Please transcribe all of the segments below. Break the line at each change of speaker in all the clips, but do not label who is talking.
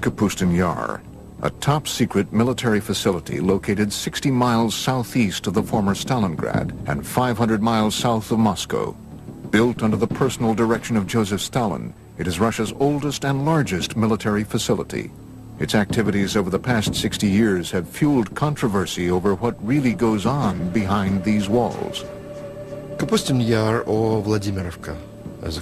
Kapustin Yar, a top-secret military facility located 60 miles southeast of the former Stalingrad and 500 miles south of Moscow. Built under the personal direction of Joseph Stalin, it is Russia's oldest and largest military facility. Its activities over the past 60 years have fueled controversy over what really goes on behind these walls.
Kapustin Yar, or Vladimirovka, as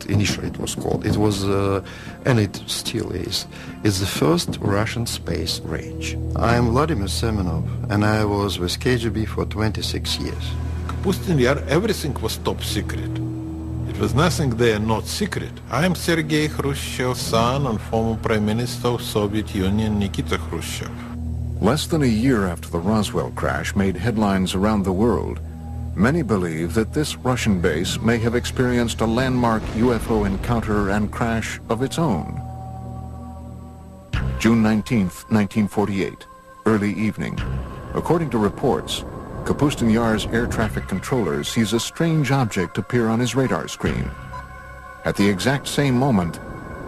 initially it was called. It was, and it still is the first Russian space range. I'm Vladimir Semenov, and I was with KGB for 26 years.
Kapustin Yar, everything was top secret. It was nothing there not secret. I am Sergei Khrushchev's son and former Prime Minister of Soviet Union, Nikita Khrushchev.
Less than a year after the Roswell crash made headlines around the world, many believe that this Russian base may have experienced a landmark UFO encounter and crash of its own. June 19th, 1948, early evening. According to reports, Kapustin Yar's air traffic controller sees a strange object appear on his radar screen. At the exact same moment,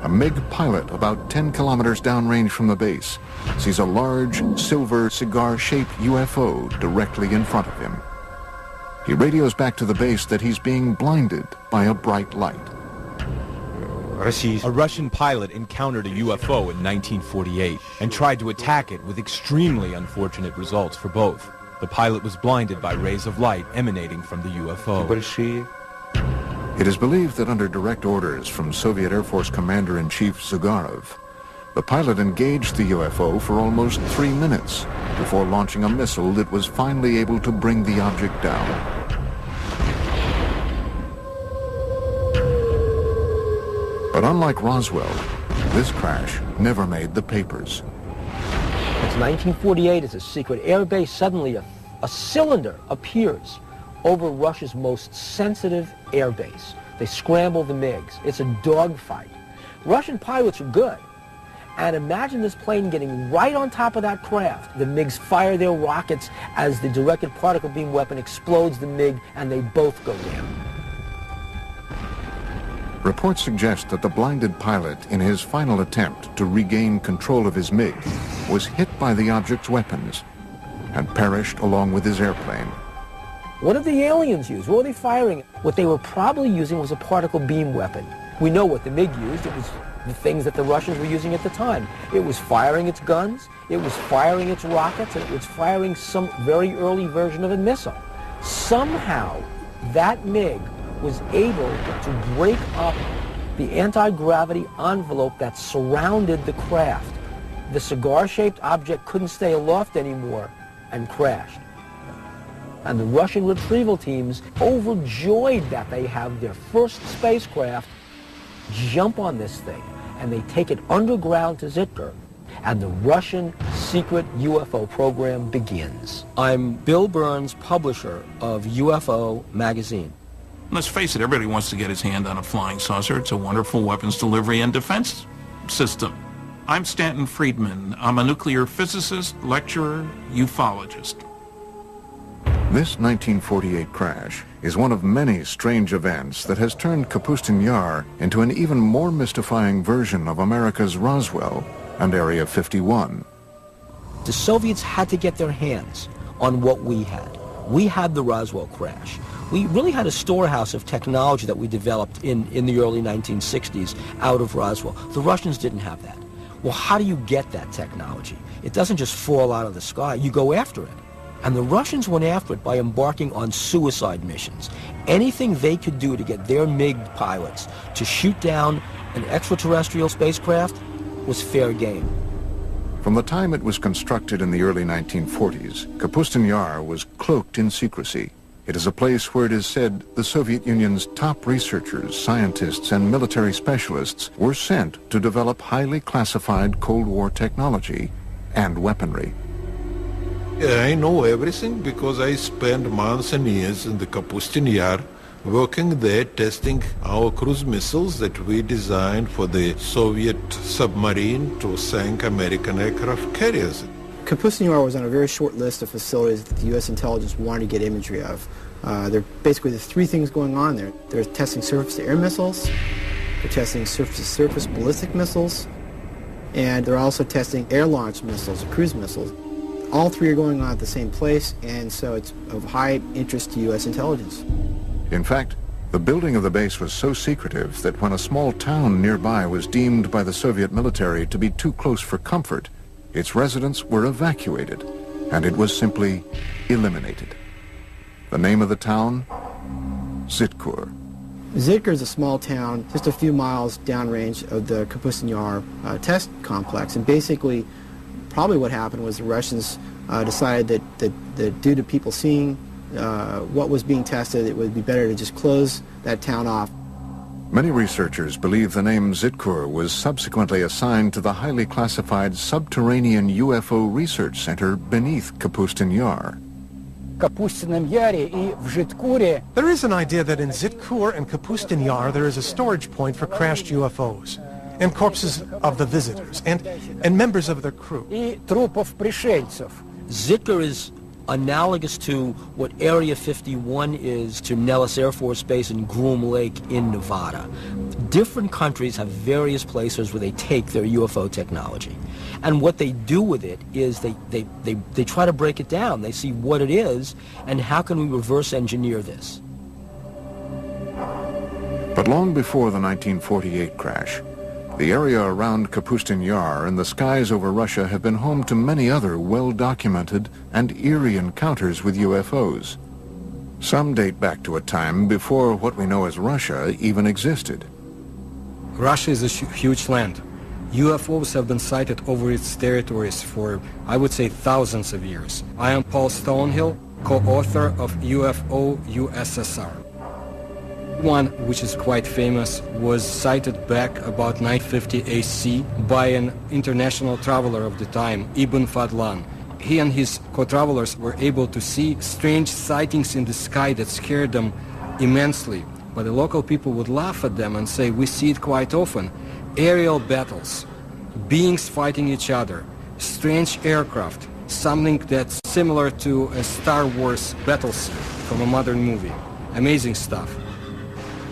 a MiG pilot about 10 kilometers downrange from the base sees a large silver cigar-shaped UFO directly in front of him. He radios back to the base that he's being blinded by a bright light.
A Russian pilot encountered a UFO in 1948 and tried to attack it with extremely unfortunate results for both. The pilot was blinded by rays of light emanating from the UFO.
It is believed that under direct orders from Soviet Air Force Commander-in-Chief Zagarov, the pilot engaged the UFO for almost 3 minutes before launching a missile that was finally able to bring the object down. But unlike Roswell, this crash never made the papers.
It's 1948, it's a secret air base. Suddenly a cylinder appears over Russia's most sensitive air base. They scramble the MiGs. It's a dogfight. Russian pilots are good. And imagine this plane getting right on top of that craft. The MiGs fire their rockets as the directed particle beam weapon explodes the MiG, and they both go down.
Reports suggest that the blinded pilot, in his final attempt to regain control of his MiG, was hit by the object's weapons and perished along with his airplane.
What did the aliens use? What were they firing? What they were probably using was a particle beam weapon. We know what the MiG used. It was the things that the Russians were using at the time. It was firing its guns, it was firing its rockets, and it was firing some very early version of a missile. Somehow, that MiG was able to break up the anti-gravity envelope that surrounded the craft. The cigar-shaped object couldn't stay aloft anymore and crashed. And the Russian retrieval teams, overjoyed that they have their first spacecraft, jump on this thing, and they take it underground to Zitka, and the Russian secret UFO program begins. I'm Bill Burns, publisher of UFO magazine.
Let's face it, everybody wants to get his hand on a flying saucer. It's a wonderful weapons delivery and defense system. I'm Stanton Friedman. I'm a nuclear physicist, lecturer, ufologist.
This 1948 crash is one of many strange events that has turned Kapustin Yar into an even more mystifying version of America's Roswell and Area 51.
The Soviets had to get their hands on what we had. We had the Roswell crash. We really had a storehouse of technology that we developed in the early 1960s out of Roswell. The Russians didn't have that. Well, how do you get that technology? It doesn't just fall out of the sky. You go after it. And the Russians went after it by embarking on suicide missions. Anything they could do to get their MiG pilots to shoot down an extraterrestrial spacecraft was fair game.
From the time it was constructed in the early 1940s, Kapustin Yar was cloaked in secrecy. It is a place where it is said the Soviet Union's top researchers, scientists, and military specialists were sent to develop highly classified Cold War technology and weaponry.
I know everything because I spent months and years in the Kapustin Yar working there testing our cruise missiles that we designed for the Soviet submarine to sink American aircraft carriers.
Kapustin Yar was on a very short list of facilities that the U.S. intelligence wanted to get imagery of. There are basically the three things going on there. They're testing surface-to-air missiles, they're testing surface-to-surface ballistic missiles, and they're also testing air-launched missiles, cruise missiles. All three are going on at the same place, and so it's of high interest to U.S. intelligence.
In fact, the building of the base was so secretive that when a small town nearby was deemed by the Soviet military to be too close for comfort, its residents were evacuated, and it was simply eliminated. The name of the town? Zitkur.
Zitkur is a small town just a few miles downrange of the Kapustin Yar test complex, and basically probably what happened was the Russians decided that due to people seeing what was being tested, it would be better to just close that town off.
Many researchers believe the name Zitkur was subsequently assigned to the highly classified subterranean UFO research center beneath Kapustin Yar.
There is an idea that in Zitkur and Kapustin Yar there is a storage point for crashed UFOs and corpses of the visitors and members of their crew.
Zitkur is analogous to what Area 51 is to Nellis Air Force Base and Groom Lake in Nevada. Different countries have various places where they take their UFO technology. And what they do with it is they try to break it down. They see what it is and how can we reverse engineer this.
But long before the 1948 crash, the area around Kapustin Yar and the skies over Russia have been home to many other well-documented and eerie encounters with UFOs. Some date back to a time before what we know as Russia even existed.
Russia is a huge land. UFOs have been sighted over its territories for, I would say, thousands of years. I am Paul Stonehill, co-author of UFO USSR. One, which is quite famous, was sighted back about 950 AC by an international traveler of the time, Ibn Fadlan. He and his co-travelers were able to see strange sightings in the sky that scared them immensely. But the local people would laugh at them and say, we see it quite often. Aerial battles, beings fighting each other, strange aircraft, something that's similar to a Star Wars battle scene from a modern movie. Amazing stuff.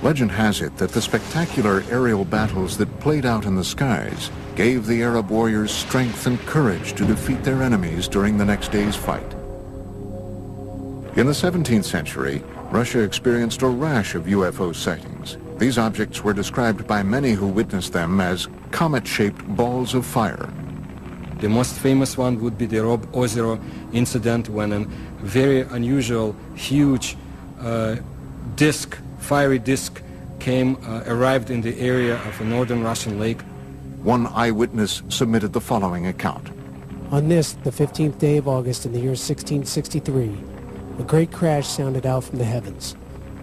Legend has it that the spectacular aerial battles that played out in the skies gave the Arab warriors strength and courage to defeat their enemies during the next day's fight. In the 17th century, Russia experienced a rash of UFO sightings. These objects were described by many who witnessed them as comet-shaped balls of fire.
The most famous one would be the Rob Ozero incident, when a very unusual, huge fiery disc arrived in the area of a northern Russian lake.
One eyewitness submitted the following account.
On this, the 15th day of August in the year 1663, a great crash sounded out from the heavens.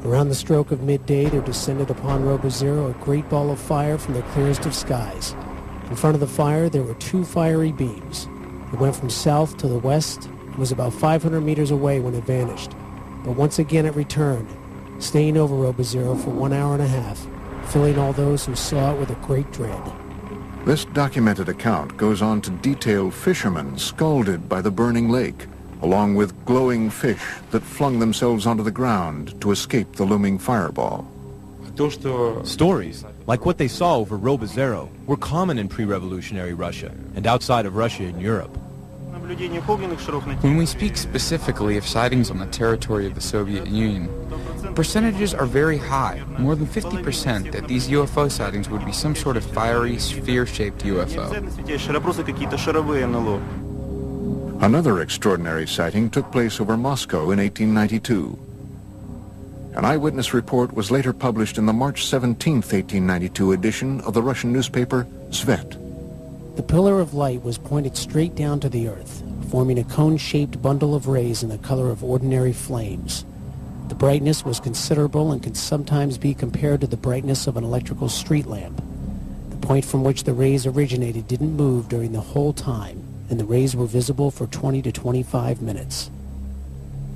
Around the stroke of midday, there descended upon Robozero a great ball of fire from the clearest of skies. In front of the fire, there were two fiery beams. It went from south to the west and was about 500 meters away when it vanished. But once again it returned, staying over Robozero for 1 hour and a half, filling all those who saw it with a great dread.
This documented account goes on to detail fishermen scalded by the burning lake, along with glowing fish that flung themselves onto the ground to escape the looming fireball.
Stories, like what they saw over Robozero, were common in pre-revolutionary Russia and outside of Russia in Europe.
When we speak specifically of sightings on the territory of the Soviet Union, percentages are very high, more than 50%, that these UFO sightings would be some sort of fiery, sphere-shaped UFO.
Another extraordinary sighting took place over Moscow in 1892. An eyewitness report was later published in the March 17, 1892 edition of the Russian newspaper Svet.
The pillar of light was pointed straight down to the earth, forming a cone-shaped bundle of rays in the color of ordinary flames. The brightness was considerable and can sometimes be compared to the brightness of an electrical street lamp. The point from which the rays originated didn't move during the whole time, and the rays were visible for 20 to 25 minutes.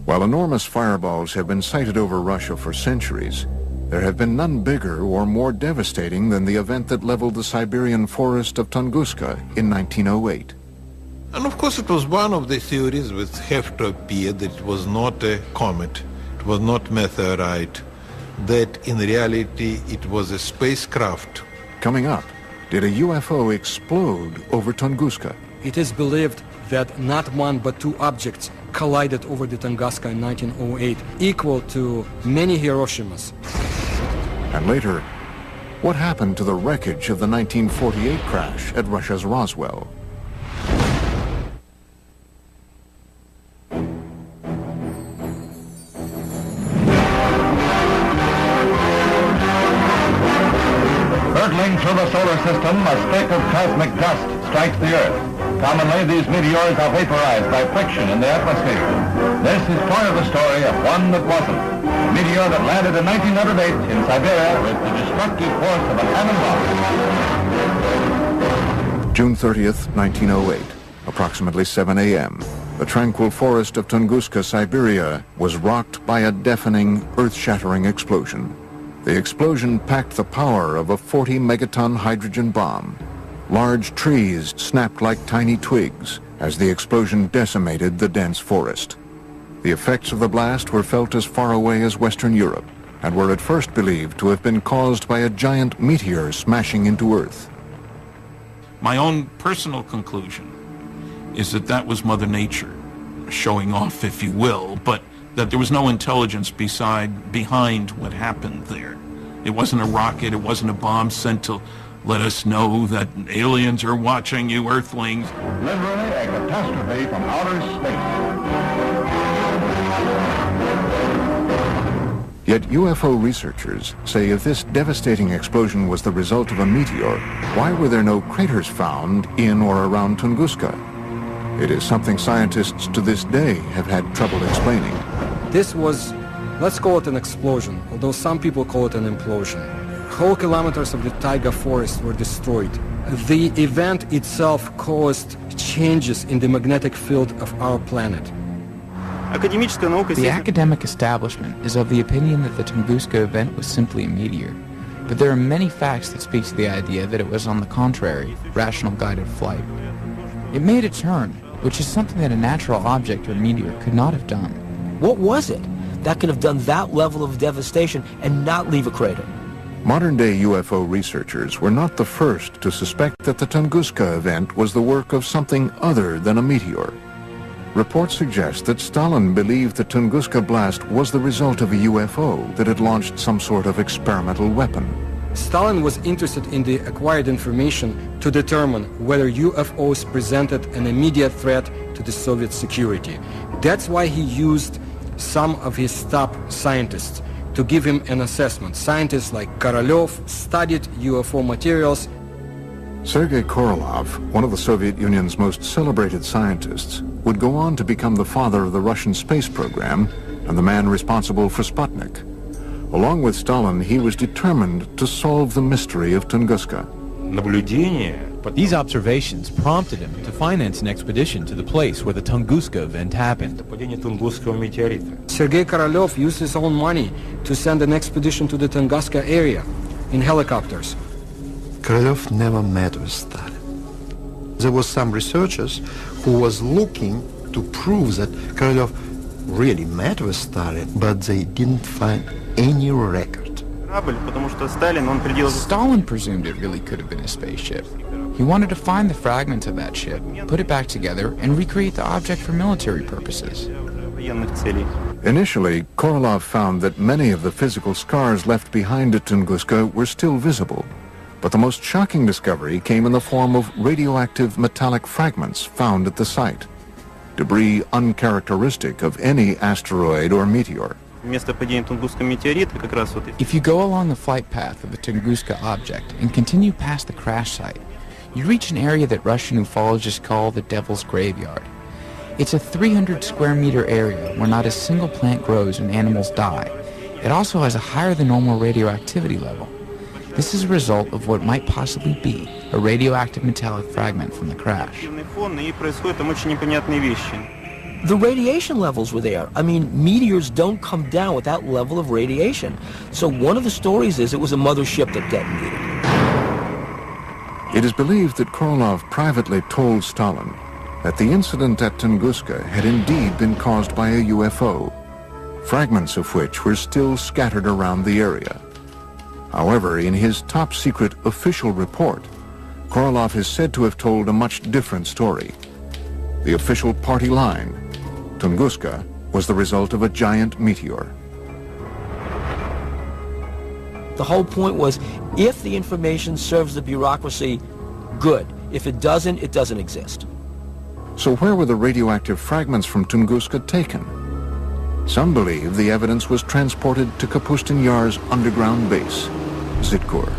While enormous fireballs have been sighted over Russia for centuries, there have been none bigger or more devastating than the event that leveled the Siberian forest of Tunguska in 1908.
And of course it was one of the theories which have to appear that it was not a comet, it was not meteorite, that in reality it was a spacecraft.
Coming up, did a UFO explode over Tunguska?
It is believed that not one but two objects collided over the Tunguska in 1908, equal to many Hiroshimas.
And later, what happened to the wreckage of the 1948 crash at Russia's Roswell?
Hurtling through the solar system, a streak of cosmic dust strikes the Earth. Commonly, these meteors are vaporized by friction in the atmosphere. This is part of the story of one that wasn't. A meteor that landed in 1908 in Siberia with the destructive force of an atom bomb.
June 30th, 1908, approximately 7 a.m. The tranquil forest of Tunguska, Siberia, was rocked by a deafening, earth-shattering explosion. The explosion packed the power of a 40-megaton hydrogen bomb. Large trees snapped like tiny twigs as the explosion decimated the dense forest. The effects of the blast were felt as far away as Western Europe and were at first believed to have been caused by a giant meteor smashing into Earth.
My own personal conclusion is that that was Mother Nature showing off, if you will, but that there was no intelligence behind what happened there. It wasn't a rocket, it wasn't a bomb sent to let us know that aliens are watching you, Earthlings.
Literally a catastrophe from outer space.
Yet UFO researchers say if this devastating explosion was the result of a meteor, why were there no craters found in or around Tunguska? It is something scientists to this day have had trouble explaining.
This was, let's call it an explosion, although some people call it an implosion. Whole kilometers of the taiga forest were destroyed. The event itself caused changes in the magnetic field of our planet.
The academic establishment is of the opinion that the Tunguska event was simply a meteor, but there are many facts that speak to the idea that it was, on the contrary, rational guided flight. It made a turn, which is something that a natural object or meteor could not have done.
What was it that could have done that level of devastation and not leave a crater?
Modern-day UFO researchers were not the first to suspect that the Tunguska event was the work of something other than a meteor. Reports suggest that Stalin believed the Tunguska blast was the result of a UFO that had launched some sort of experimental weapon.
Stalin was interested in the acquired information to determine whether UFOs presented an immediate threat to the Soviet security. That's why he used some of his top scientists to give him an assessment. Scientists like Korolev studied UFO materials.
Sergei Korolev, one of the Soviet Union's most celebrated scientists, would go on to become the father of the Russian space program and the man responsible for Sputnik. Along with Stalin, he was determined to solve the mystery of Tunguska.
These observations prompted him to finance an expedition to the place where the Tunguska event happened.
Sergei Korolev used his own money to send an expedition to the Tunguska area in helicopters.
Korolev never met with Stalin. There was some researchers who was looking to prove that Korolev really met with Stalin, but they didn't find any record.
Stalin presumed it really could have been a spaceship. He wanted to find the fragments of that ship, put it back together, and recreate the object for military purposes.
Initially, Korolev found that many of the physical scars left behind at Tunguska were still visible. But the most shocking discovery came in the form of radioactive metallic fragments found at the site. Debris uncharacteristic of any asteroid or meteor.
If you go along the flight path of the Tunguska object and continue past the crash site, you reach an area that Russian ufologists call the Devil's Graveyard. It's a 300 square meter area where not a single plant grows and animals die. It also has a higher than normal radioactivity level. This is a result of what might possibly be a radioactive metallic fragment from the crash.
The radiation levels were there. I mean, meteors don't come down with that level of radiation. So one of the stories is it was a mothership that detonated.
It is believed that Korolev privately told Stalin that the incident at Tunguska had indeed been caused by a UFO, fragments of which were still scattered around the area. However, in his top-secret official report, Korolev is said to have told a much different story. The official party line, Tunguska, was the result of a giant meteor.
The whole point was, if the information serves the bureaucracy, good. If it doesn't exist.
So where were the radioactive fragments from Tunguska taken? Some believe the evidence was transported to Kapustin Yar's underground base, Zitkur.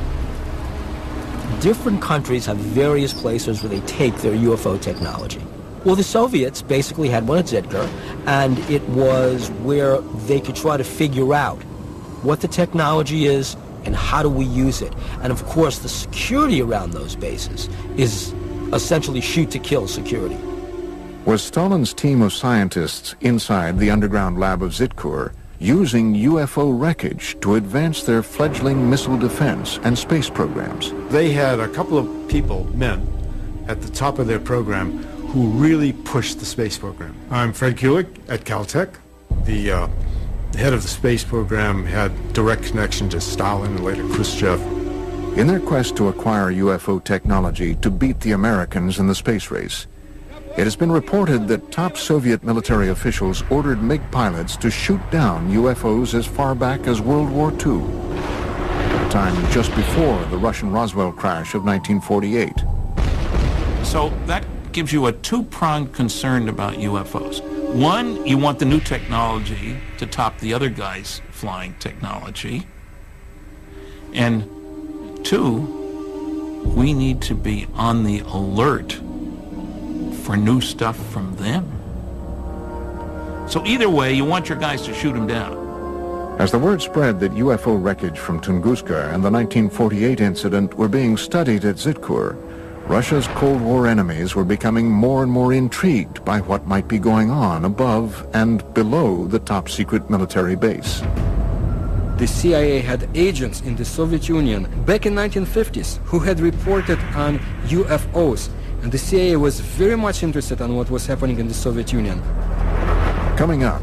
Different countries have various places where they take their UFO technology. Well, the Soviets basically had one at Zitkur, and it was where they could try to figure out what the technology is and how do we use it. And of course, the security around those bases is essentially shoot-to-kill security.
Was Stalin's team of scientists inside the underground lab of Zitkur using UFO wreckage to advance their fledgling missile defense and space programs?
They had a couple of people, men, at the top of their program who really pushed the space program. I'm Fred Kulik at Caltech. The head of the space program had direct connection to Stalin and later Khrushchev.
In their quest to acquire UFO technology to beat the Americans in the space race, it has been reported that top Soviet military officials ordered MiG pilots to shoot down UFOs as far back as World War II, a time just before the Russian Roswell crash of 1948.
So that gives you a two-pronged concern about UFOs. One, you want the new technology to top the other guy's flying technology. And two, we need to be on the alert for new stuff from them. So either way, you want your guys to shoot them down.
As the word spread that UFO wreckage from Tunguska and the 1948 incident were being studied at Zitkur, Russia's Cold War enemies were becoming more and more intrigued by what might be going on above and below the top-secret military base.
The CIA had agents in the Soviet Union back in 1950s who had reported on UFOs, and the CIA was very much interested in what was happening in the Soviet Union.
Coming up,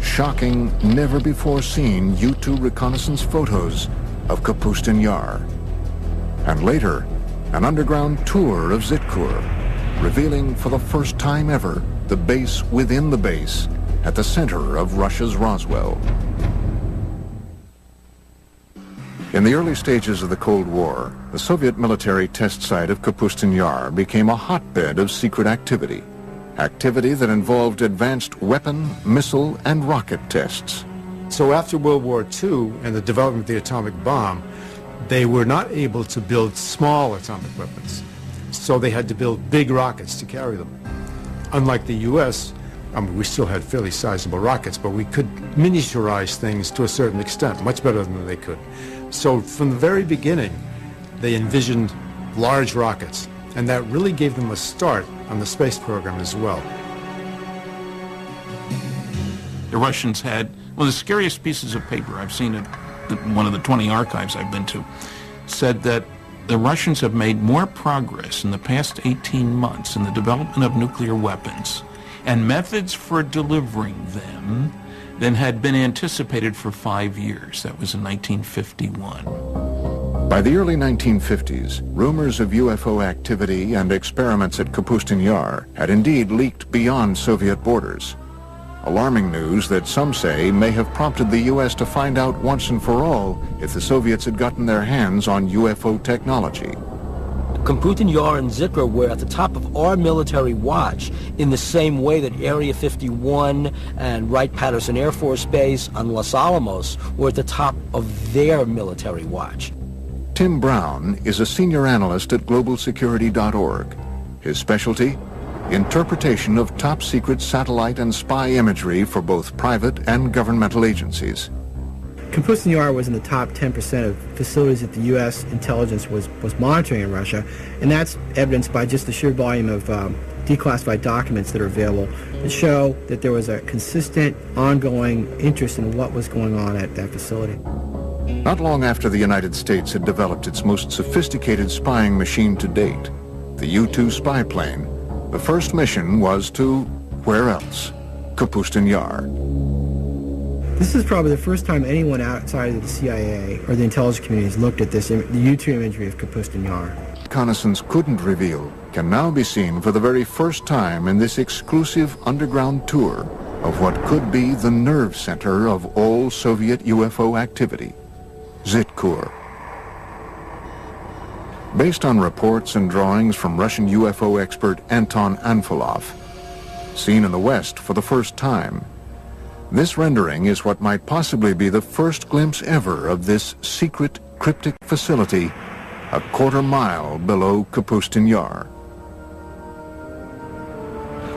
shocking, never-before-seen U-2 reconnaissance photos of Kapustin Yar. And later, an underground tour of Zitkur, revealing for the first time ever the base within the base at the center of Russia's Roswell. In the early stages of the Cold War, the Soviet military test site of Kapustin Yar became a hotbed of secret activity that involved advanced weapon, missile, and rocket tests.
So after World War II and the development of the atomic bomb, they were not able to build small atomic weapons. So they had to build big rockets to carry them. Unlike the U.S., we still had fairly sizable rockets, but we could miniaturize things to a certain extent, much better than they could. So from the very beginning, they envisioned large rockets, and that really gave them a start on the space program as well.
The Russians had, one of the scariest pieces of paper I've seen at one of the 20 archives I've been to, said that the Russians have made more progress in the past 18 months in the development of nuclear weapons and methods for delivering them than had been anticipated for 5 years. That was in 1951.
By the early 1950s, rumors of UFO activity and experiments at Kapustin Yar had indeed leaked beyond Soviet borders. Alarming news that some say may have prompted the U.S. to find out once and for all if the Soviets had gotten their hands on UFO technology.
Kapustin Yar and Zitkur were at the top of our military watch in the same way that Area 51 and Wright-Patterson Air Force Base on Los Alamos were at the top of their military watch.
Tim Brown is a senior analyst at globalsecurity.org. His specialty? Interpretation of top-secret satellite and spy imagery for both private and governmental agencies.
Kapustin Yar was in the top 10% of facilities that the U.S. intelligence was monitoring in Russia, and that's evidenced by just the sheer volume of declassified documents that are available that show that there was a consistent, ongoing interest in what was going on at that facility.
Not long after the United States had developed its most sophisticated spying machine to date, the U-2 spy plane, the first mission was to, where else? Kapustin Yar.
This is probably the first time anyone outside of the CIA or the intelligence community has looked at this, the U-2 imagery of Kapustin Yar.
reconnaissance couldn't reveal can now be seen for the very first time in this exclusive underground tour of what could be the nerve center of all Soviet UFO activity, Zitkur. Based on reports and drawings from Russian UFO expert Anton Anfilov, seen in the West for the first time, this rendering is what might possibly be the first glimpse ever of this secret cryptic facility a quarter-mile below Kapustin Yar.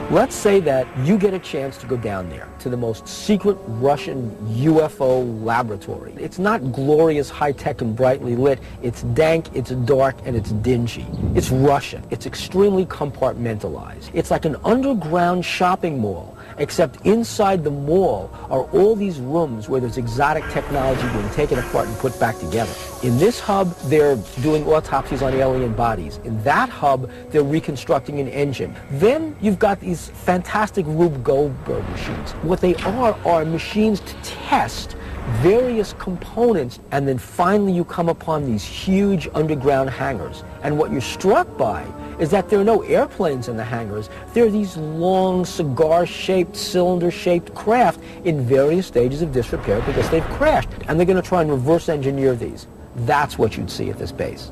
Let's say that you get a chance to go down there to the most secret Russian UFO laboratory. It's not glorious, high-tech, and brightly lit. It's dank, it's dark, and it's dingy. It's Russian. It's extremely compartmentalized. It's like an underground shopping mall, except inside the mall are all these rooms where there's exotic technology being taken apart and put back together. In this hub, they're doing autopsies on alien bodies. In that hub, they're reconstructing an engine. Then you've got these fantastic Rube Goldberg machines. What they are machines to test various components, and then finally you come upon these huge underground hangars. And what you're struck by is that there are no airplanes in the hangars. There are these long, cigar-shaped, cylinder-shaped craft in various stages of disrepair because they've crashed. And they're going to try and reverse engineer these. That's what you'd see at this base.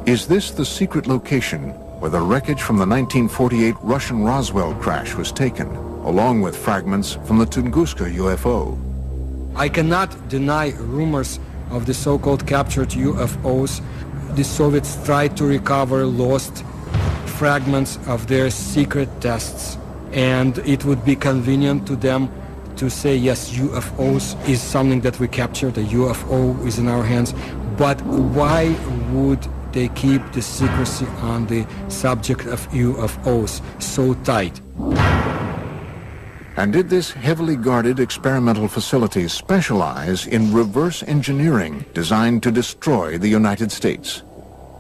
Is this the secret location where the wreckage from the 1948 Russian Roswell crash was taken, along with fragments from the Tunguska UFO?
I cannot deny rumors of the so-called captured UFOs. The Soviets tried to recover lost fragments of their secret tests, and it would be convenient to them to say, yes, UFOs is something that we captured, a UFO is in our hands, but why would they keep the secrecy on the subject of UFOs so tight?
And did this heavily guarded experimental facility specialize in reverse engineering designed to destroy the United States?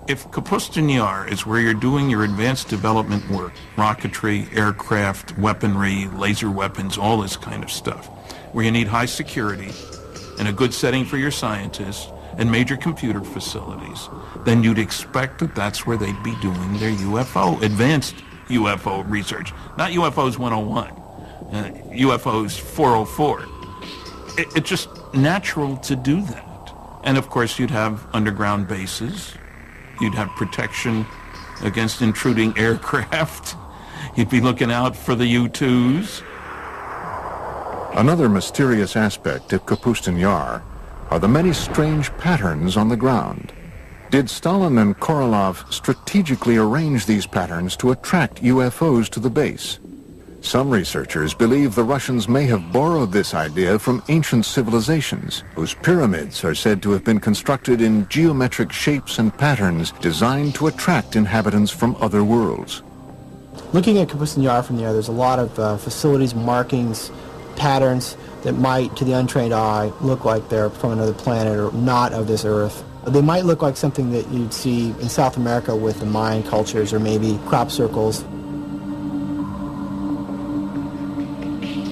If Kapustin Yar is where you're doing your advanced development work, rocketry, aircraft, weaponry, laser weapons, all this kind of stuff, where you need high security and a good setting for your scientists and major computer facilities, then you'd expect that that's where they'd be doing their UFO, advanced UFO research, not UFOs 101. UFOs 404. It's just natural to do that. And of course you'd have underground bases. You'd have protection against intruding aircraft. You'd be looking out for the U-2s.
Another mysterious aspect of Kapustin Yar are the many strange patterns on the ground. Did Stalin and Korolev strategically arrange these patterns to attract UFOs to the base? Some researchers believe the Russians may have borrowed this idea from ancient civilizations, whose pyramids are said to have been constructed in geometric shapes and patterns designed to attract inhabitants from other worlds.
Looking at Kapustin Yar from there, there's a lot of facilities, markings, patterns that might, to the untrained eye, look like they're from another planet or not of this Earth. They might look like something that you'd see in South America with the Mayan cultures or maybe crop circles.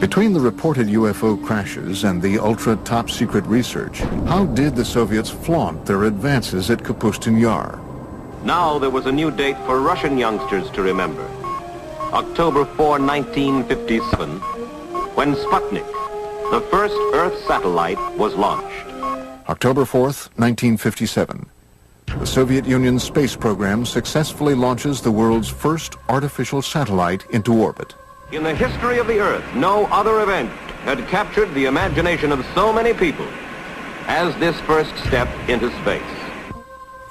Between the reported UFO crashes and the ultra-top-secret research, how did the Soviets flaunt their advances at Kapustin Yar?
Now there was a new date for Russian youngsters to remember. October 4, 1957, when Sputnik, the first Earth satellite, was launched.
October 4th, 1957. The Soviet Union's space program successfully launches the world's first artificial satellite into orbit.
In the history of the Earth, no other event had captured the imagination of so many people as this first step into space.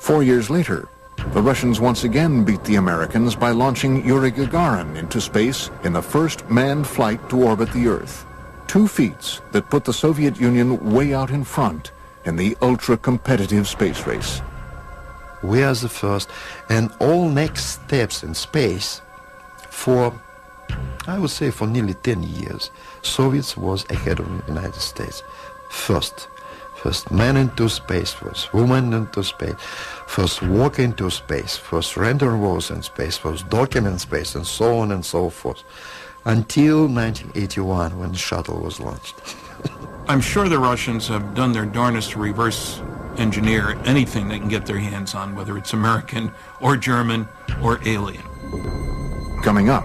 4 years later, the Russians once again beat the Americans by launching Yuri Gagarin into space in the first manned flight to orbit the Earth. 2 feats that put the Soviet Union way out in front in the ultra-competitive space race.
We are the first, and all next steps in space for, I would say, for nearly 10 years, Soviets was ahead of the United States. First man into space, first woman into space, first walk into space, first rendezvous in space, first document space, and so on and so forth, until 1981 when the shuttle was launched.
I'm sure the Russians have done their darnest to reverse engineer anything they can get their hands on, whether it's American or German or alien.
Coming up,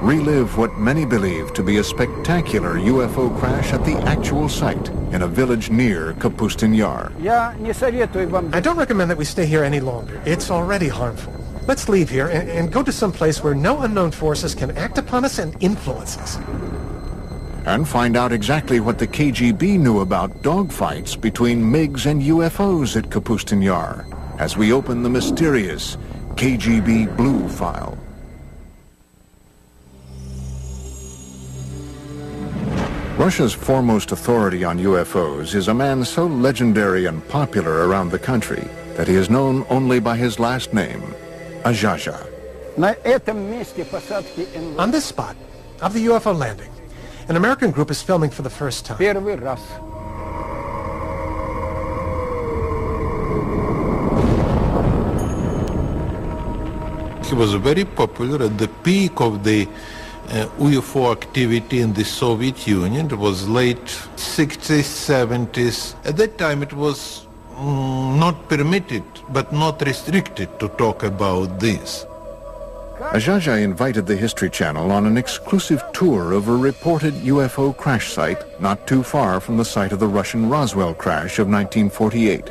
relive what many believe to be a spectacular UFO crash at the actual site in a village near Kapustin Yar.
I don't recommend that we stay here any longer. It's already harmful. Let's leave here and go to some place where no unknown forces can act upon us and influence us.
And find out exactly what the KGB knew about dogfights between MiGs and UFOs at Kapustin Yar as we open the mysterious KGB Blue file. Russia's foremost authority on UFOs is a man so legendary and popular around the country that he is known only by his last name, Azhaja.
On this spot of the UFO landing, an American group is filming for the first time.
He was very popular at the peak of the UFO activity in the Soviet Union. It was late 60s, 70s. At that time it was not permitted, but not restricted to talk about this.
Azhaja invited the History Channel on an exclusive tour of a reported UFO crash site not too far from the site of the Russian Roswell crash of 1948.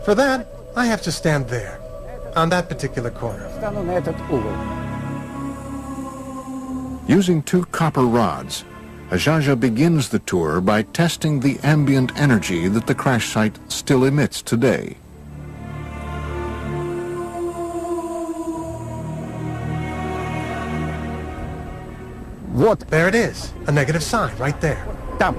For that, I have to stand there, on that particular corner.
Using 2 copper rods, Azhaja begins the tour by testing the ambient energy that the crash site still emits today.
What? There it is, a negative sign right there.
Там.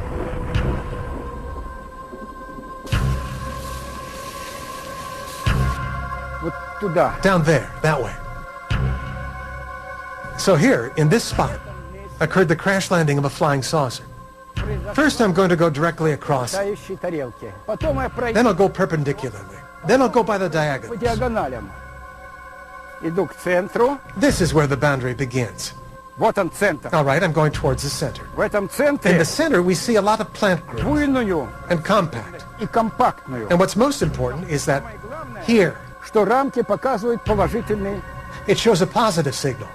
Вот туда.
Down there, that way. So here, in this spot, occurred the crash landing of a flying saucer. First I'm going to go directly across. Then I'll go perpendicularly. Then I'll go by the diagonals. This is where the boundary begins. All right, I'm going towards the center. In the center, we see a lot of plant growth and compact. And what's most important is that here, it shows a positive signal.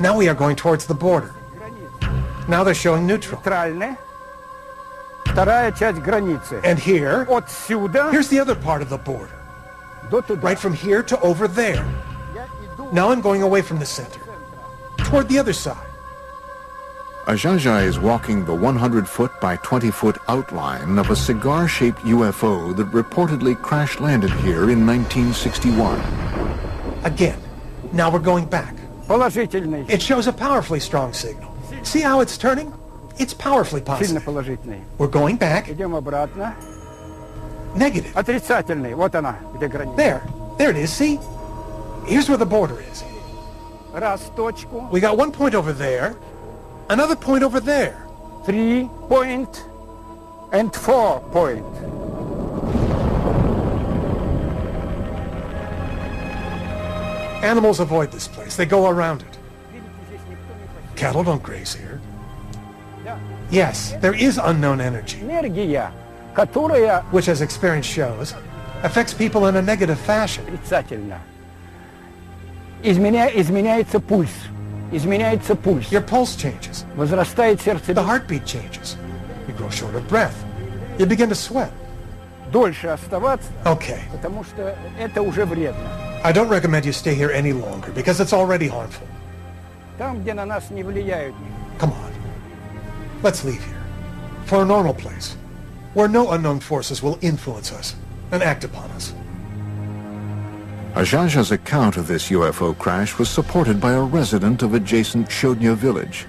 Now we are going towards the border. Now they're showing neutral. And here, here's the other part of the border. Right from here to over there. Now I'm going away from the center, toward the other side.
Azhaja is walking the 100-foot by 20-foot outline of a cigar-shaped UFO that reportedly crash-landed here in 1961.
Again, now we're going back. It shows a powerfully strong signal. See how it's turning? It's powerfully positive. We're going back. Negative. There it is, see? Here's where the border is. We got one point over there, another point over there.
3 point and 4 point.
Animals avoid this place. They go around it. Cattle don't graze here. Yes, there is unknown energy, which, as experience shows, affects people in a negative fashion. Your pulse changes. The heartbeat changes. You grow short of breath. You begin to sweat. Okay. I don't recommend you stay here any longer because it's already harmful. Come on. Let's leave here. For a normal place, where no unknown forces will influence us and act upon us.
Azhaja's account of this UFO crash was supported by a resident of adjacent Shodnya village,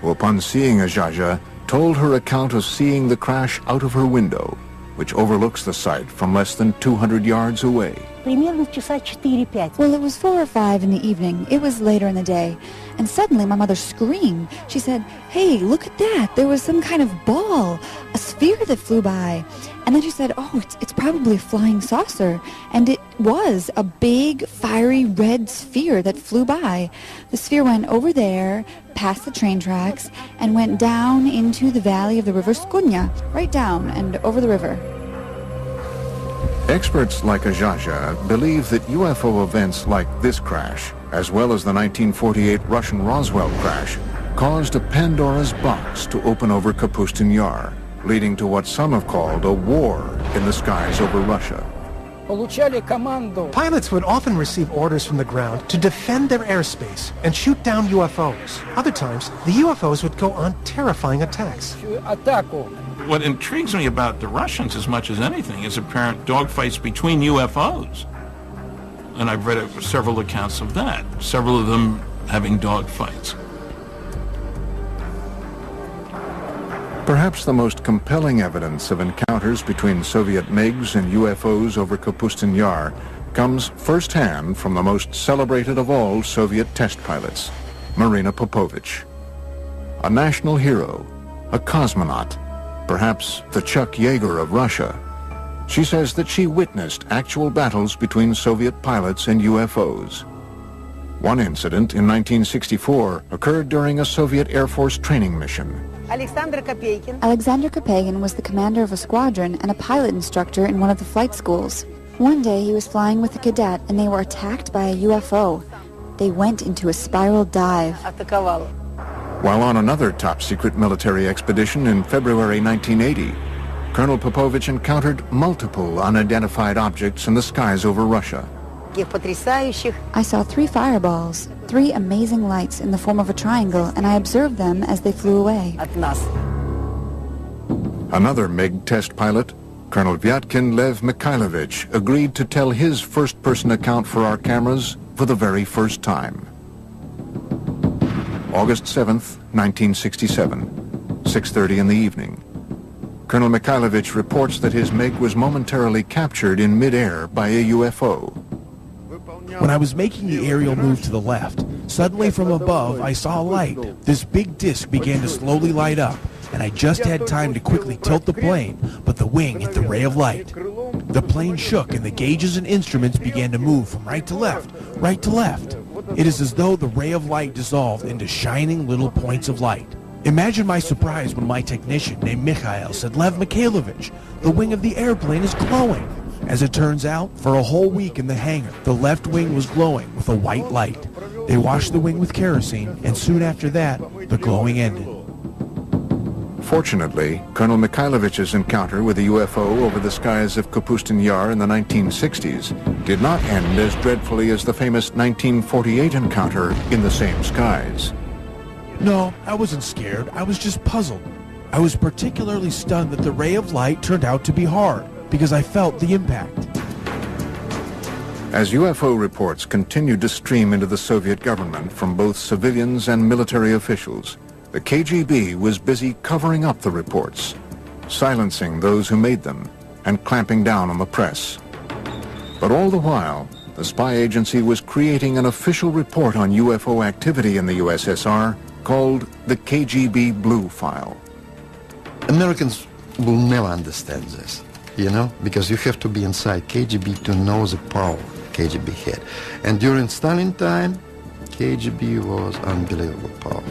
who upon seeing Azhaja told her account of seeing the crash out of her window, which overlooks the site from less than 200 yards away.
Well, it was 4 or 5 in the evening. It was later in the day. And suddenly my mother screamed. She said, "Hey, look at that. There was some kind of ball, a sphere that flew by." And then she said, "Oh, it's probably a flying saucer." And it was a big, fiery red sphere that flew by. The sphere went over there, past the train tracks, and went down into the valley of the river Skunya, right down and over the river.
Experts like Ajaja believe that UFO events like this crash, as well as the 1948 Russian Roswell crash, caused a Pandora's box to open over Kapustin Yar, leading to what some have called a war in the skies over Russia.
Pilots would often receive orders from the ground to defend their airspace and shoot down UFOs. Other times, the UFOs would go on terrifying attacks.
What intrigues me about the Russians as much as anything is apparent dogfights between UFOs. And I've read several accounts of that, several of them having dogfights.
Perhaps the most compelling evidence of encounters between Soviet MiGs and UFOs over Kapustin Yar comes firsthand from the most celebrated of all Soviet test pilots, Marina Popovich. A national hero, a cosmonaut, perhaps the Chuck Yeager of Russia. She says that she witnessed actual battles between Soviet pilots and UFOs. One incident in 1964 occurred during a Soviet Air Force training mission.
Alexander Kapegin was the commander of a squadron and a pilot instructor in one of the flight schools. One day he was flying with a cadet and they were attacked by a UFO. They went into a spiral dive.
While on another top-secret military expedition in February 1980, Colonel Popovich encountered multiple unidentified objects in the skies over Russia.
I saw 3 fireballs, 3 amazing lights in the form of a triangle, and I observed them as they flew away.
Another MiG test pilot, Colonel Vyatkin Lev Mikhailovich, agreed to tell his first-person account for our cameras for the very first time. August 7th, 1967, 6:30 in the evening. Colonel Mikhailovich reports that his MiG was momentarily captured in midair by a UFO.
When I was making the aerial move to the left, suddenly from above I saw a light. This big disc began to slowly light up, and I just had time to quickly tilt the plane, but the wing hit the ray of light. The plane shook and the gauges and instruments began to move from right to left, right to left. It is as though the ray of light dissolved into shining little points of light. Imagine my surprise when my technician named Mikhail said, "Lev Mikhailovich, the wing of the airplane is glowing." As it turns out, for a whole week in the hangar, the left wing was glowing with a white light. They washed the wing with kerosene, and soon after that, the glowing ended.
Fortunately, Colonel Mikhailovich's encounter with a UFO over the skies of Kapustin Yar in the 1960s did not end as dreadfully as the famous 1948 encounter in the same skies.
No, I wasn't scared. I was just puzzled. I was particularly stunned that the ray of light turned out to be hard, because I felt the impact.
As UFO reports continued to stream into the Soviet government from both civilians and military officials, the KGB was busy covering up the reports, silencing those who made them, and clamping down on the press. But all the while, the spy agency was creating an official report on UFO activity in the USSR called the KGB Blue File.
Americans will never understand this, you know, because you have to be inside KGB to know the power KGB had. And during Stalin time, KGB was unbelievably powerful.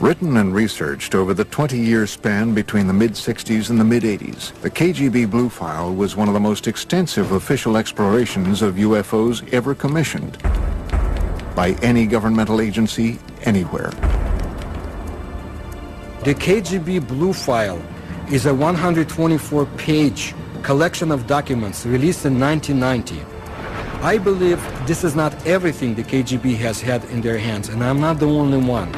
Written and researched over the 20-year span between the mid-60s and the mid-80s, the KGB Blue File was one of the most extensive official explorations of UFOs ever commissioned by any governmental agency anywhere.
The KGB Blue File is a 124-page collection of documents released in 1990. I believe this is not everything the KGB has had in their hands, and I'm not the only one.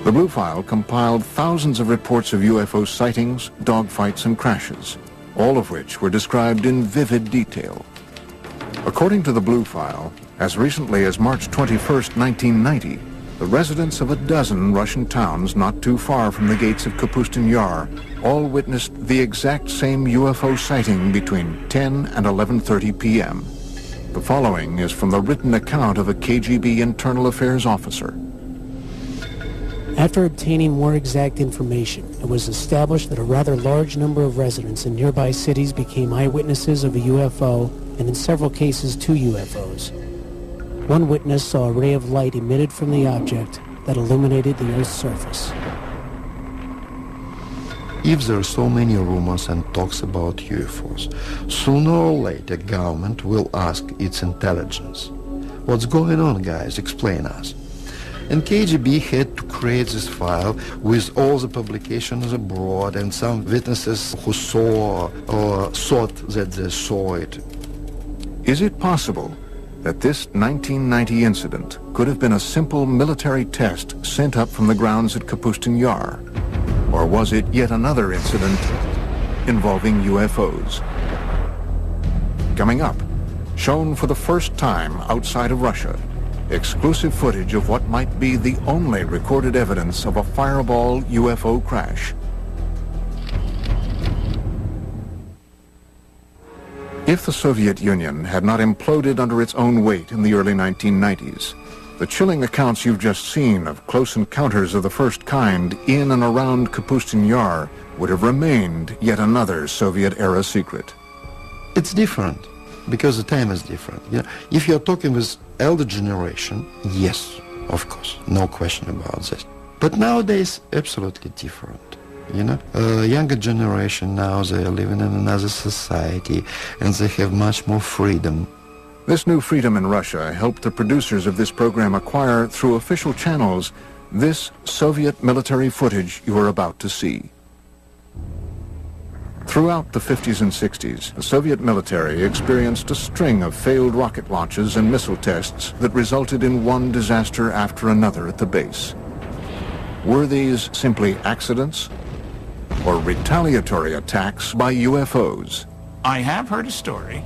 The Blue File compiled thousands of reports of UFO sightings, dogfights, and crashes, all of which were described in vivid detail. According to the Blue File, as recently as March 21st, 1990, the residents of a dozen Russian towns not too far from the gates of Kapustin Yar all witnessed the exact same UFO sighting between 10 and 11:30 p.m. The following is from the written account of a KGB internal affairs officer.
After obtaining more exact information, it was established that a rather large number of residents in nearby cities became eyewitnesses of a UFO, and in several cases, 2 UFOs. One witness saw a ray of light emitted from the object that illuminated the Earth's surface.
If there are so many rumors and talks about UFOs, sooner or later government will ask its intelligence. What's going on, guys? Explain us. And KGB had to create this file with all the publications abroad and some witnesses who saw or thought that they saw it.
Is it possible that this 1990 incident could have been a simple military test sent up from the grounds at Kapustin Yar? Or was it yet another incident involving UFOs? Coming up, shown for the first time outside of Russia, exclusive footage of what might be the only recorded evidence of a fireball UFO crash. If the Soviet Union had not imploded under its own weight in the early 1990s, the chilling accounts you've just seen of close encounters of the first kind in and around Kapustin Yar would have remained yet another Soviet-era secret.
It's different, because the time is different. Yeah? If you're talking with elder generation, yes, of course, no question about this. But nowadays, absolutely different. You know, younger generation now, they are living in another society and they have much more freedom.
This new freedom in Russia helped the producers of this program acquire, through official channels, this Soviet military footage you are about to see. Throughout the 50s and 60s, the Soviet military experienced a string of failed rocket launches and missile tests that resulted in one disaster after another at the base. Were these simply accidents or retaliatory attacks by UFOs?
I have heard a story,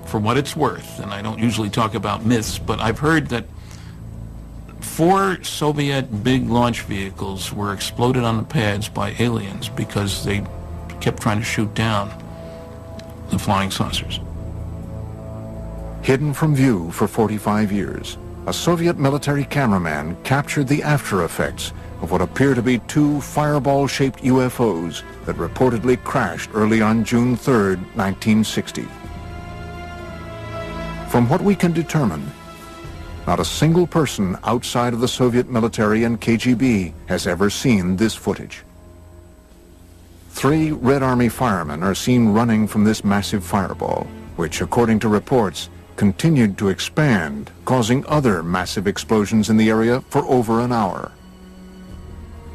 for what it's worth, and I don't usually talk about myths, but I've heard that 4 Soviet big launch vehicles were exploded on the pads by aliens because they kept trying to shoot down the flying saucers.
Hidden from view for 45 years, a Soviet military cameraman captured the after effects of what appear to be 2 fireball-shaped UFOs that reportedly crashed early on June 3, 1960. From what we can determine, not a single person outside of the Soviet military and KGB has ever seen this footage. 3 Red Army firemen are seen running from this massive fireball, which, according to reports, continued to expand, causing other massive explosions in the area for over an hour.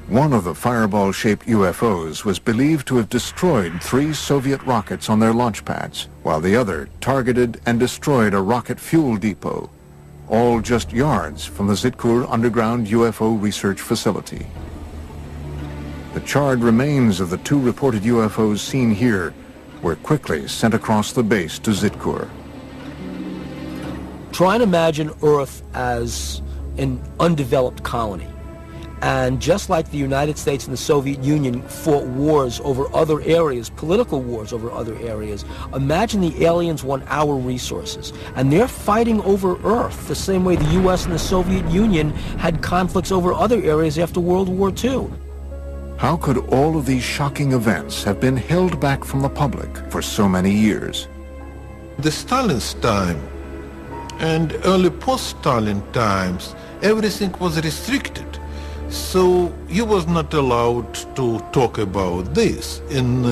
One of the fireball-shaped UFOs was believed to have destroyed 3 Soviet rockets on their launch pads, while the other targeted and destroyed a rocket fuel depot, all just yards from the Zitkur underground UFO research facility. The charred remains of the 2 reported UFOs seen here were quickly sent across the base to Zitkur.
Try and imagine Earth as an undeveloped colony. And just like the United States and the Soviet Union fought wars over other areas, political wars over other areas, imagine the aliens want our resources. And they're fighting over Earth the same way the U.S. and the Soviet Union had conflicts over other areas after World War II.
How could all of these shocking events have been held back from the public for so many years?
The Stalin's time and early post-Stalin times, everything was restricted. So you was not allowed to talk about this. In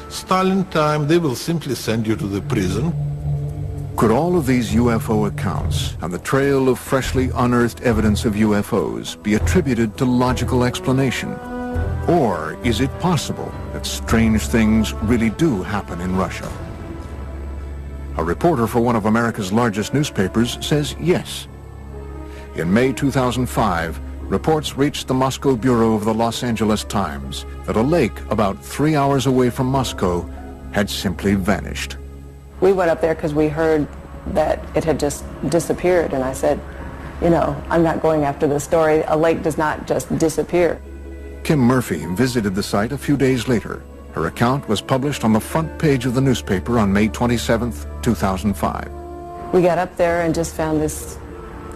Stalin time, they will simply send you to the prison.
Could all of these UFO accounts and the trail of freshly unearthed evidence of UFOs be attributed to logical explanation? Or is it possible that strange things really do happen in Russia? A reporter for one of America's largest newspapers says yes. In May 2005, reports reached the Moscow bureau of the Los Angeles Times that a lake about 3 hours away from Moscow had simply vanished.
We went up there because we heard that it had just disappeared, and I said, you know, I'm not going after this story. A lake does not just disappear.
Kim Murphy visited the site a few days later. Her account was published on the front page of the newspaper on May 27, 2005.
We got up there and just found this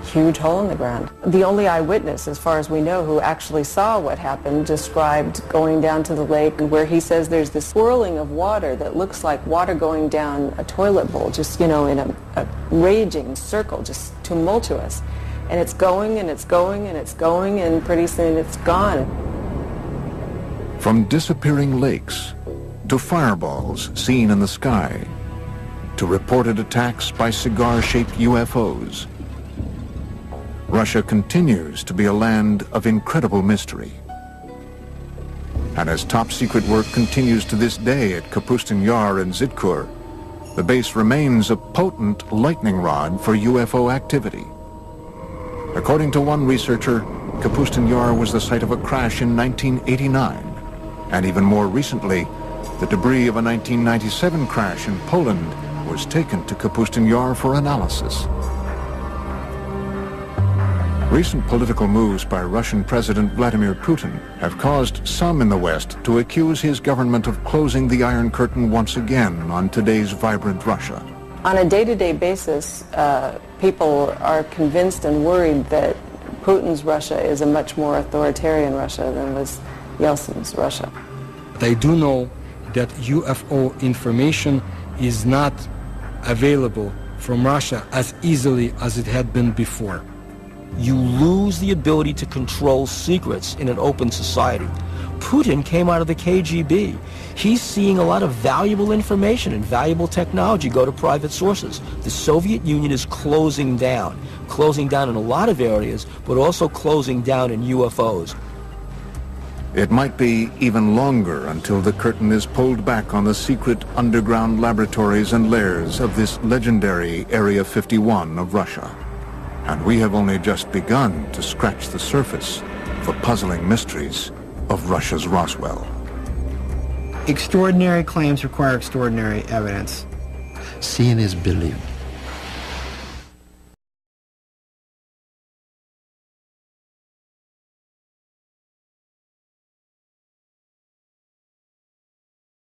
huge hole in the ground. The only eyewitness, as far as we know, who actually saw what happened, described going down to the lake where he says there's this swirling of water that looks like water going down a toilet bowl, just, you know, in a raging circle, just tumultuous. And it's going and it's going and it's going, and pretty soon it's gone.
From disappearing lakes to fireballs seen in the sky to reported attacks by cigar-shaped UFOs, Russia continues to be a land of incredible mystery. And as top-secret work continues to this day at Kapustin Yar and Zitkur, the base remains a potent lightning rod for UFO activity. According to one researcher, Kapustin Yar was the site of a crash in 1989, and even more recently, the debris of a 1997 crash in Poland was taken to Kapustin Yar for analysis. Recent political moves by Russian President Vladimir Putin have caused some in the West to accuse his government of closing the Iron Curtain once again on today's vibrant Russia.
On a day-to-day basis, people are convinced and worried that Putin's Russia is a much more authoritarian Russia than was Yeltsin's Russia.
I do know that UFO information is not available from Russia as easily as it had been before.
You lose the ability to control secrets in an open society. Putin came out of the KGB. He's seeing a lot of valuable information and valuable technology go to private sources. The Soviet Union is closing down in a lot of areas, but also closing down in UFOs.
It might be even longer until the curtain is pulled back on the secret underground laboratories and lairs of this legendary Area 51 of Russia. And we have only just begun to scratch the surface of the puzzling mysteries of Russia's Roswell.
Extraordinary claims require extraordinary evidence.
Seeing is believing.